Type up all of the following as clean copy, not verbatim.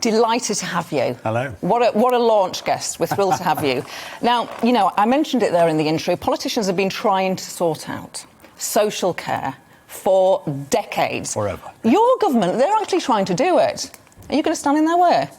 Delighted to have you. Hello. What a launch guest. We're thrilled to have you. Now, you know, I mentioned it there in the intro. Politicians have been trying to sort out social care for decades. Forever. Your government, they're actually trying to do it. Are you going to stand in their way?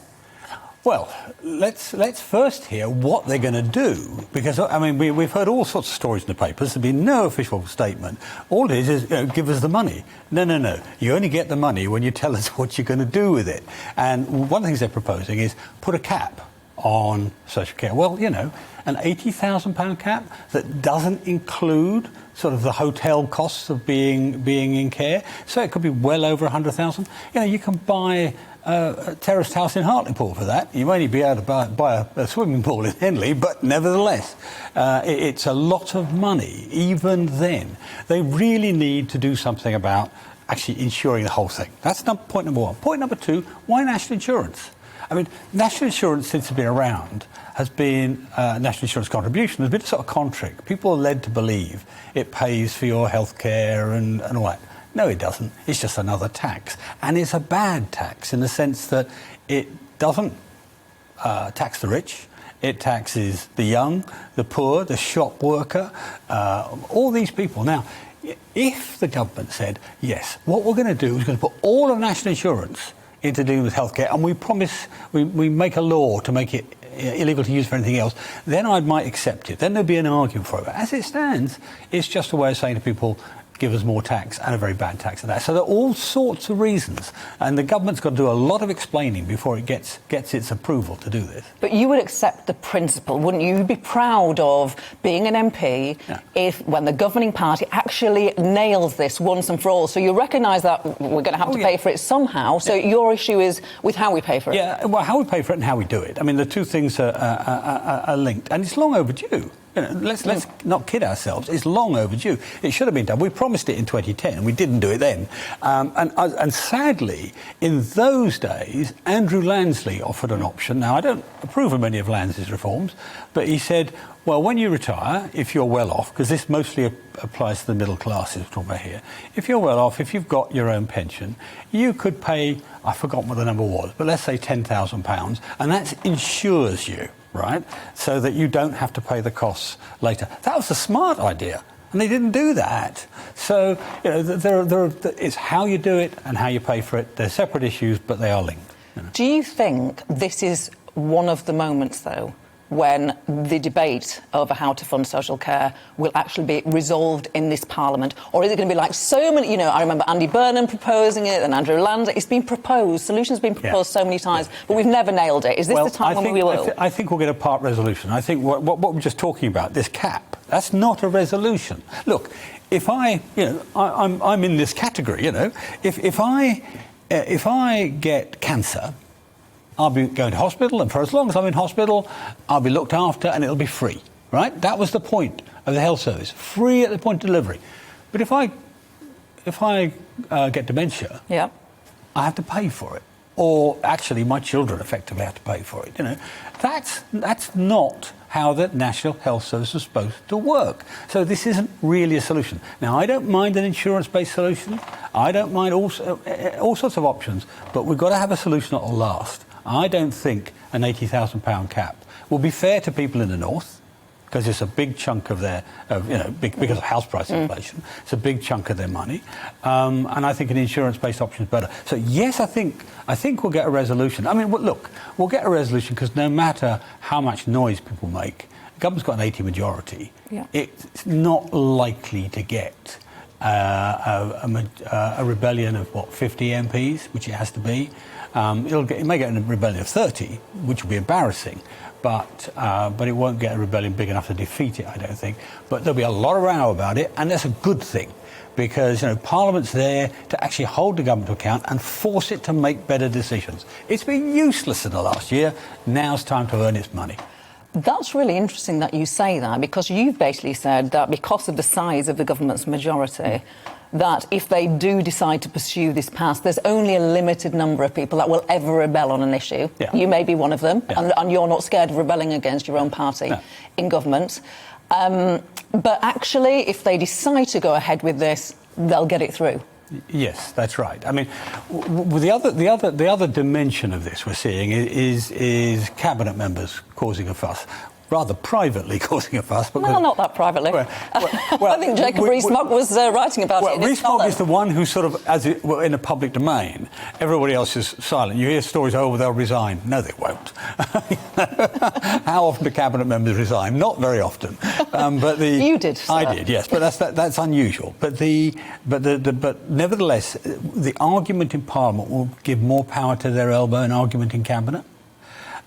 Well, let's first hear what they're going to do, because, I mean, we've heard all sorts of stories in the papers. There's been no official statement. All it is, give us the money. No. You only get the money when you tell us what you're going to do with it. And one of the things they're proposing is put a cap on social care. Well, you know, an £80,000 cap that doesn't include sort of the hotel costs of being in care. So it could be well over 100,000. You know, you can buy a terraced house in Hartlepool for that. You may only be able to buy a swimming pool in Henley, but nevertheless, it's a lot of money. Even then, they really need to do something about actually insuring the whole thing. That's point number one. Point number two, why national insurance? I mean, national insurance, since it's been around, has been national insurance contribution has been a sort of con trick. People are led to believe it pays for your health care and all that. No, it doesn't. It's just another tax. And it's a bad tax in the sense that it doesn't tax the rich. It taxes the young, the poor, the shop worker, all these people. Now, if the government said, yes, what we're going to do is going to put all of national insurance into dealing with healthcare, and we promise, we make a law to make it illegal to use for anything else, then I might accept it. Then there'd be an argument for it. But as it stands, it's just a way of saying to people, give us more tax, and a very bad tax at that. So there are all sorts of reasons, and the government's got to do a lot of explaining before it gets its approval to do this. But you would accept the principle, wouldn't you? You'd be proud of being an MP if, when the governing party actually nails this once and for all. So you recognise that we're going to have to pay for it somehow. So your issue is with how we pay for it. Yeah, well, how we pay for it and how we do it. I mean, the two things are linked, and it's long overdue. You know, let's not kid ourselves. It's long overdue. It should have been done. We promised it in 2010, and we didn't do it then. And sadly, in those days, Andrew Lansley offered an option. Now, I don't approve of many of Lansley's reforms, but he said, well, when you retire, if you're well off, because this mostly applies to the middle classes we're talking about here, if you're well off, if you've got your own pension, you could pay, I've forgotten what the number was, but let's say £10,000, and that insures you, right, so that you don't have to pay the costs later. That was a smart idea, and they didn't do that. So, you know, it's how you do it and how you pay for it. They're separate issues, but they are linked. You know. Do you think this is one of the moments, though, when the debate over how to fund social care will actually be resolved in this Parliament? Or is it going to be like so many, you know, I remember Andy Burnham proposing it and Andrew Lansley. It's been proposed, solutions been proposed so many times, but we've never nailed it. Is this the time when we will? I think we'll get a part resolution. I think what we're just talking about, this cap, that's not a resolution. Look, if I'm in this category, you know, if I get cancer, I'll be going to hospital, and for as long as I'm in hospital, I'll be looked after, and it'll be free, right? That was the point of the health service, free at the point of delivery. But if I get dementia, I have to pay for it, or actually my children effectively have to pay for it. You know, that's not how the National Health Service is supposed to work. So this isn't really a solution. Now, I don't mind an insurance-based solution. I don't mind all sorts of options, but we've got to have a solution that will last. I don't think an £80,000 cap will be fair to people in the north, because it's a big chunk of their, because of house price inflation, it's a big chunk of their money. And I think an insurance-based option is better. So yes, I think we'll get a resolution. I mean, look, we'll get a resolution because no matter how much noise people make, the government's got an 80 majority. Yeah. It's not likely to get a rebellion of 50 MPs, which it has to be. It may get a rebellion of 30, which will be embarrassing, but it won't get a rebellion big enough to defeat it, I don't think. But there'll be a lot of row about it, and that's a good thing, because Parliament's there to actually hold the government to account and force it to make better decisions. It's been useless in the last year. Now's time to earn its money. That's really interesting that you say that, because you've basically said that because of the size of the government's majority, that if they do decide to pursue this path, there's only a limited number of people that will ever rebel on an issue. Yeah. You may be one of them, and you're not scared of rebelling against your own party in government. But actually, if they decide to go ahead with this, they'll get it through. Yes, that's right. I mean, the other dimension of this we're seeing is cabinet members causing a fuss. Rather privately causing a fuss. But well, not that privately. Well, I think Jacob Rees-Mogg was writing about it. Well, Rees-Mogg is the one who sort of, in a public domain, everybody else is silent. You hear stories, oh, they'll resign. No, they won't. How often do cabinet members resign? Not very often. You did, sir. I did, yes, but that's unusual. But nevertheless, the argument in Parliament will give more power to their elbow an argument in cabinet.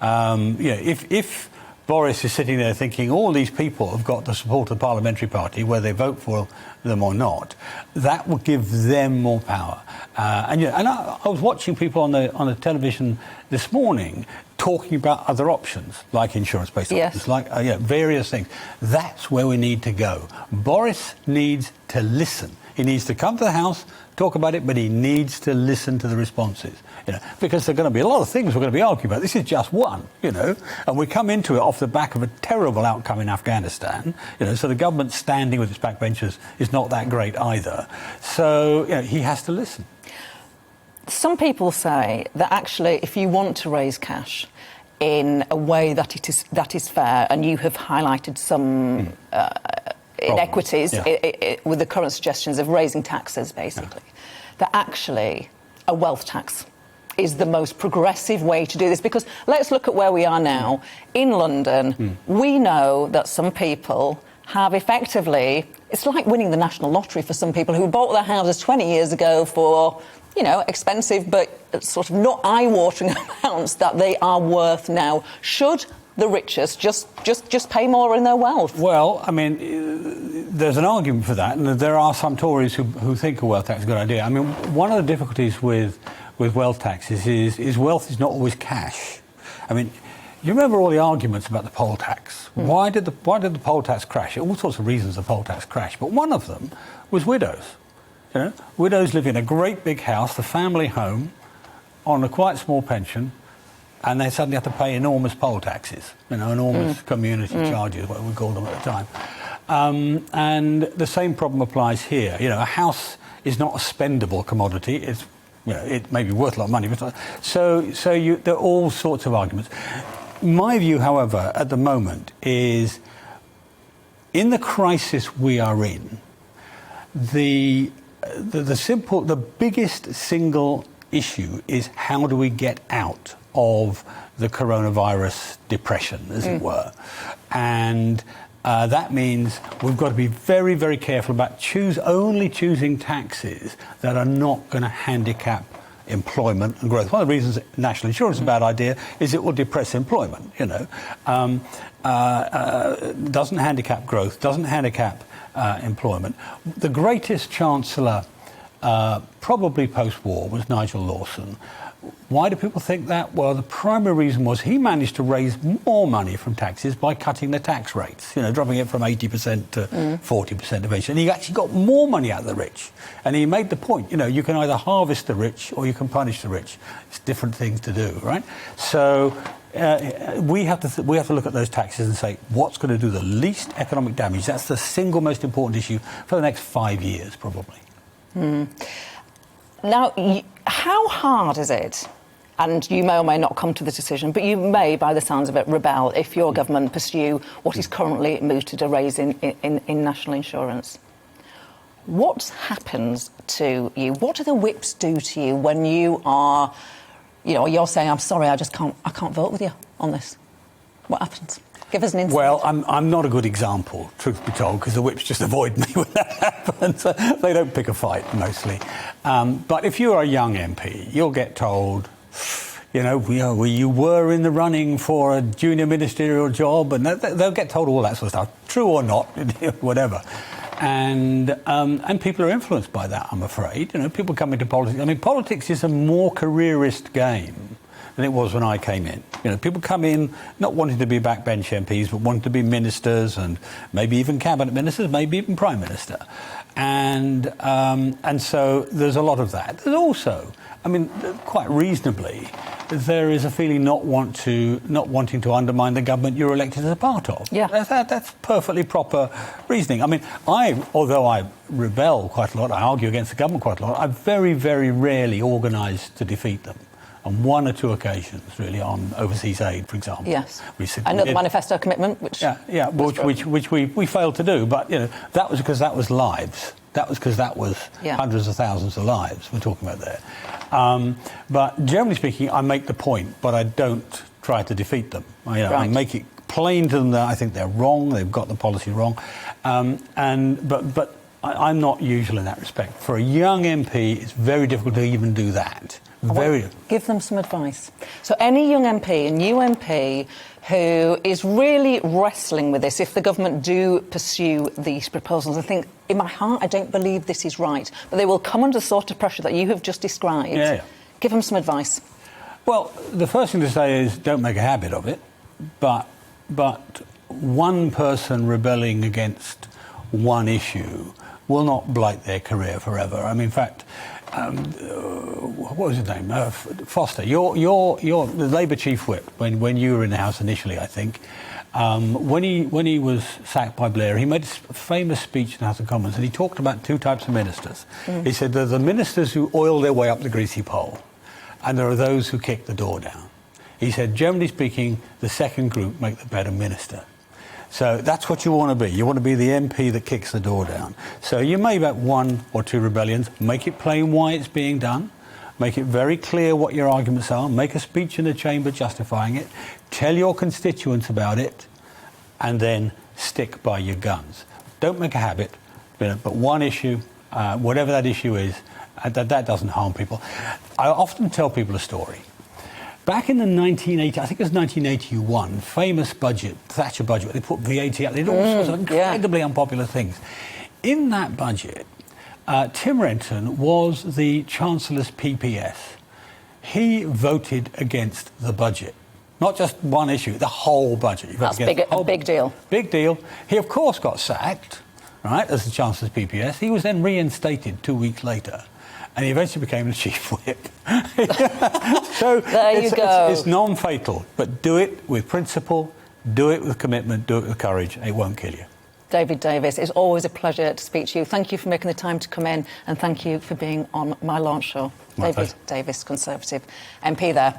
If Boris is sitting there thinking all these people have got the support of the parliamentary party, whether they vote for them or not, that will give them more power. I was watching people on the television this morning talking about other options, like insurance-based options, like various things. That's where we need to go. Boris needs to listen. He needs to come to the House, talk about it, but he needs to listen to the responses. Because there are going to be a lot of things we're going to be arguing about. This is just one, and we come into it off the back of a terrible outcome in Afghanistan. So the government standing with its backbenchers is not that great either. So he has to listen. Some people say that actually, if you want to raise cash in a way that is fair, and you have highlighted some inequities with the current suggestions of raising taxes, basically, that actually a wealth tax is the most progressive way to do this. Because let's look at where we are now. In London, we know that some people have effectively, it's like winning the national lottery for some people who bought their houses 20 years ago for, expensive but sort of not eye-watering amounts that they are worth now. Should the richest just pay more in their wealth? Well, I mean, there's an argument for that, and there are some Tories who think a wealth tax is a good idea. I mean, one of the difficulties with wealth taxes is wealth is not always cash. I mean, you remember all the arguments about the poll tax. Why did the poll tax crash? All sorts of reasons the poll tax crashed, but one of them was widows. Widows live in a great big house, the family home, on a quite small pension, and they suddenly have to pay enormous poll taxes, enormous community charges, what we called them at the time. And the same problem applies here. A house is not a spendable commodity. It may be worth a lot of money, but there are all sorts of arguments. My view, however, at the moment is, in the crisis we are in, the biggest single issue is how do we get out of the coronavirus depression, as it were. And that means we've got to be very, very careful about only choosing taxes that are not going to handicap employment and growth. One of the reasons national insurance is a bad idea is it will depress employment, doesn't handicap growth, doesn't handicap employment. The greatest chancellor probably post-war was Nigel Lawson. Why do people think that? Well, the primary reason was he managed to raise more money from taxes by cutting the tax rates, dropping it from 80% to 40% eventually. And he actually got more money out of the rich. And he made the point, you can either harvest the rich or you can punish the rich. It's different things to do, right? So we have to look at those taxes and say, what's going to do the least economic damage? That's the single most important issue for the next 5 years, probably. Now, how hard is it, and you may or may not come to the decision, but you may, by the sounds of it, rebel if your government pursue what is currently mooted a raise in national insurance? What happens to you? What do the whips do to you when you are, you're saying, I'm sorry, I can't vote with you on this? What happens? Give us an insight. Well, I'm not a good example, truth be told, because the whips just avoid me when that happens. They don't pick a fight, mostly. But if you're a young MP, you'll get told, you were in the running for a junior ministerial job, and they'll get told all that sort of stuff, true or not, whatever. And people are influenced by that, I'm afraid. People come into politics. I mean, politics is a more careerist game than it was when I came in. People come in not wanting to be backbench MPs, but wanting to be ministers and maybe even cabinet ministers, maybe even prime minister. And so there's a lot of that. There's also, quite reasonably, there is a feeling not wanting to undermine the government you're elected as a part of. Yeah. That's perfectly proper reasoning. I mean, although I rebel quite a lot, I argue against the government quite a lot, I very, very rarely organise to defeat them. On one or two occasions, really, on overseas aid, for example. Yes. Another manifesto commitment, which... which we failed to do. But, that was because that was lives. That was because that was hundreds of thousands of lives we're talking about there. But generally speaking, I make the point, but I don't try to defeat them. I make it plain to them that I think they're wrong, they've got the policy wrong. But I'm not usual in that respect. For a young MP, it's very difficult to even do that. Give them some advice. So any young MP, a new MP, who is really wrestling with this, if the government do pursue these proposals, I think, in my heart, I don't believe this is right, but they will come under the sort of pressure that you have just described. Yeah. Give them some advice. Well, the first thing to say is don't make a habit of it, but one person rebelling against one issue will not blight their career forever. I mean, in fact, what was his name? Foster. Your the Labour chief whip when you were in the House initially, I think. When he was sacked by Blair, he made a famous speech in the House of Commons, and he talked about two types of ministers. He said there are the ministers who oil their way up the greasy pole, and there are those who kick the door down. He said, generally speaking, the second group make the better minister. So that's what you want to be. You want to be the MP that kicks the door down. So you may have one or two rebellions, make it plain why it's being done, make it very clear what your arguments are, make a speech in the chamber justifying it, tell your constituents about it, and then stick by your guns. Don't make a habit, but one issue, whatever that issue is, that doesn't harm people. I often tell people a story. Back in the 1980s, I think it was 1981, famous budget, Thatcher budget, they put VAT out, they did all sorts of incredibly unpopular things. In that budget, Tim Renton was the Chancellor's PPS. He voted against the budget. Not just one issue, the whole budget. That's a big deal. Big deal. He, of course, got sacked, right, as the Chancellor's PPS. He was then reinstated 2 weeks later. And he eventually became the chief whip. So there you go. It's non-fatal, but do it with principle, do it with commitment, do it with courage. It won't kill you. David Davis, it's always a pleasure to speak to you. Thank you for making the time to come in, and thank you for being on my launch show. David Davis, Conservative MP there.